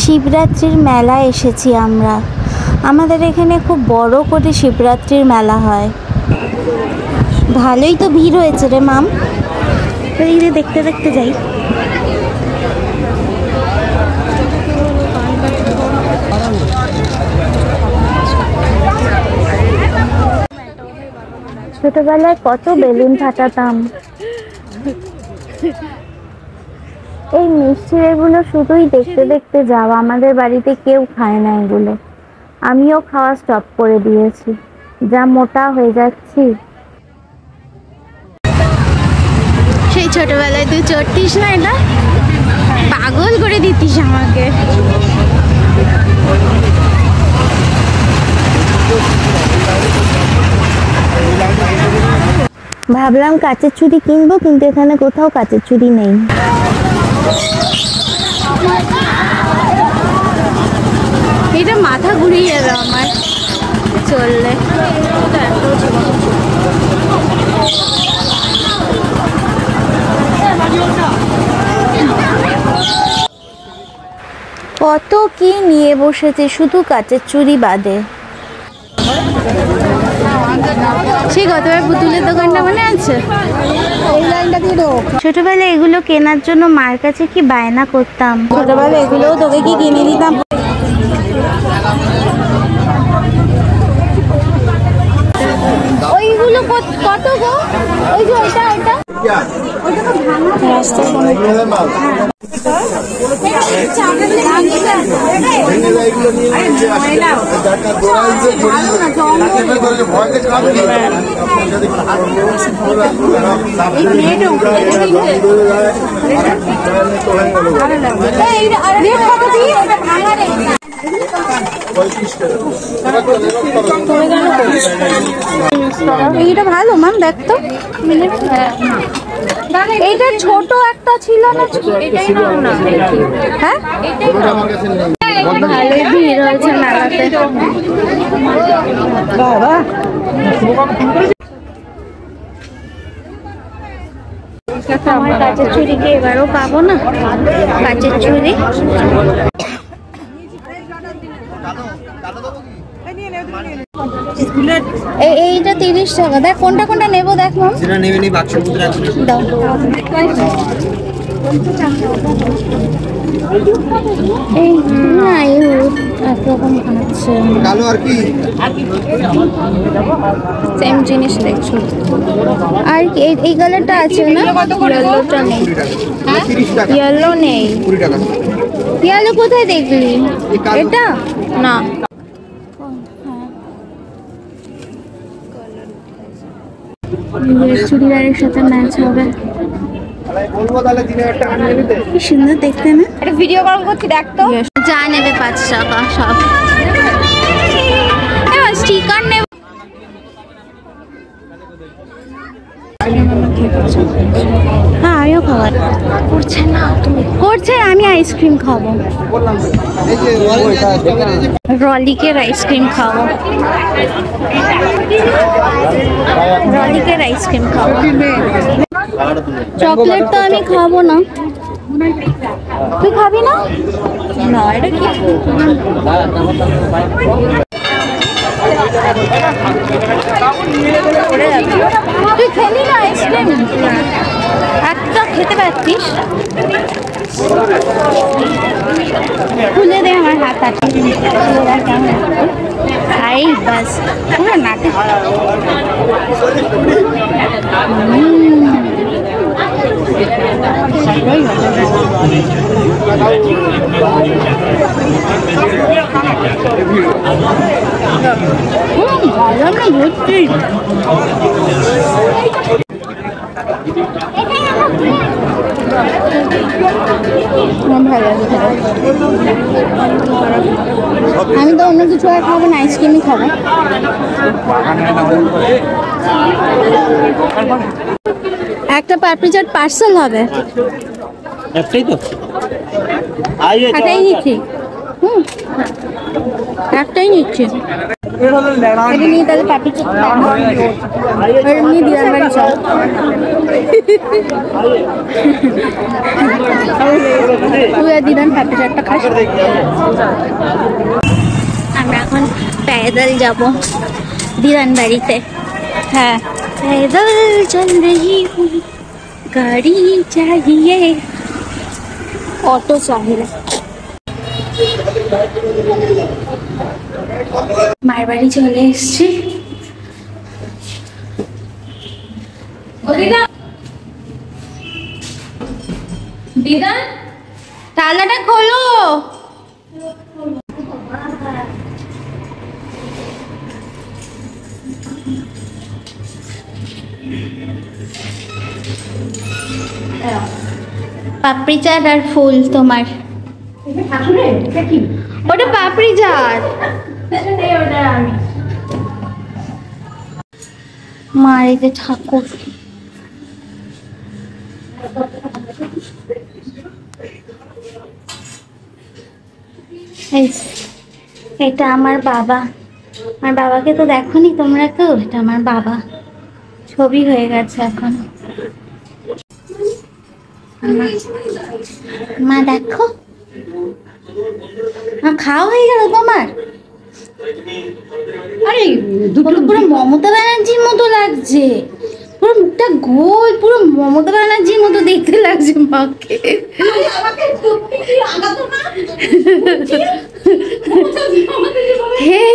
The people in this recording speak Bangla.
শিবরাত্রির মেলা এসেছি আমরা। আমাদের এখানে খুব বড় করে শিবরাত্রির মেলা হয়। ভালোই তো ভিড় হয়েছে রে মাম। এই যে দেখতে দেখতে যাই। ছোটবেলায় কত বেলুন ফাটাতাম। এই মিষ্টি এগুলো শুধুই দেখতে দেখতে যাওয়া। আমাদের বাড়িতে কেউ খায় না এগুলো। আমিও খাওয়া স্টপ করে দিয়েছি, যা মোটা হয়ে যাচ্ছি। সেই ছোটবেলায় তুই চড়তিস না, এটা পাগল করে দিতিস আমাকে। ভাবলাম কাচের ছুরি কিনবো, কিন্তু এখানে কোথাও কাচের ছুরি নেই। এটা মাথা ঘুরিয়ে যাবে আমার চললে। কত কি নিয়ে বসেছে, শুধু কাচের চুড়ি বাদে। সেই গতবার পুতুলের দোকানটা মনে আছে? ছোটবেলায় এগুলো কেনার জন্য মায়ের কাছে কি বায়না করতাম। ছোটবেলায় এগুলোও তোকে কি কিনে দিতাম। ওইগুলো কত গো? ওই যে ওইটা ওইটা এইটা ভালো মাম, দেখ তো। এইটা ছোট একটা ছিল না? হ্যাঁ, ভালোই ভিড় হয়েছে মেলাতে। আমার কাচের চুড়িকে এবারও পাবো না। কাচের চুড়ি এইটা 30 টাকা। দেখ কোনটা কোনটা নেবো, দেখ মাম। সেটা নেবে নি, বাক্স মধ্যে রাখবে। দাও। এই না, এই একরকম আছে। কালো আর কি সেম জিনিস দেখছো। আর এই কালারটা আছে না? ইয়েলোটা নেই। ইয়েলো নেই। 20 টাকা। ইয়েলো কোথায় দেখলি? এটা না। চুড়িদারের সাথে ম্যাচ হবে। কি সুন্দর দেখতে না? একটা ভিডিও কল করছি, দেখ তো। যা নেবে 5 টাকা সব। এবার স্টিকার নেব। হ্যাঁ, আমিও খাবার করছে না। তুমি করছে, আমি আইসক্রিম খাবো। রলিকের আইসক্রিম খাবো। রলিকের আইসক্রিম খাবো। চকলেট তো আমি খাবো না। তুই খাবি না? না, এটা কি? তুই খেলি না আইসক্রিম? একটা খেতে পারতিস। খুলে দে আমার হাত আছে। খাই বাস, পুরো নাটক। ভালো না ভর্তি। আমি তো অন্য কিছু আর খাবো না, আইসক্রিমই খাবো। একটা পাপড়ি চাট পার্সেল হবে। একটাই তো, একটাই নিচ্ছি। একটাই নিচ্ছি। এটা নিয়ে তাহলে পাপড়ি চাট এমনি দিদার বাড়ি চল। তুই আর দিদান পাপড়ি চাটটা খাস। আমরা এখন पैदल যাব দিদান বাড়িতে। হ্যাঁ पैदल चल रही हूँ गाड़ी चाहिए ऑटो चाहिए। মার বাড়ি চলে এসছি। দিদা তালাটা খোলো। পাপড়ি চাট আর ফুল তোমার। ওটা পাপড়ি চাট। মার এই যে ঠাকুর। এটা আমার বাবা। আমার বাবাকে তো দেখোনি তোমরা কেউ? এটা আমার বাবা, ছবি হয়ে গেছে এখন। মা দেখো খাওয়া হয়ে গেল তোমার? আরে পুরো মমতা ব্যানার্জির মতো লাগছে, পুরো মুখটা গোল, পুরো মমতা ব্যানার্জির মতো দেখতে লাগছে মাকে। হে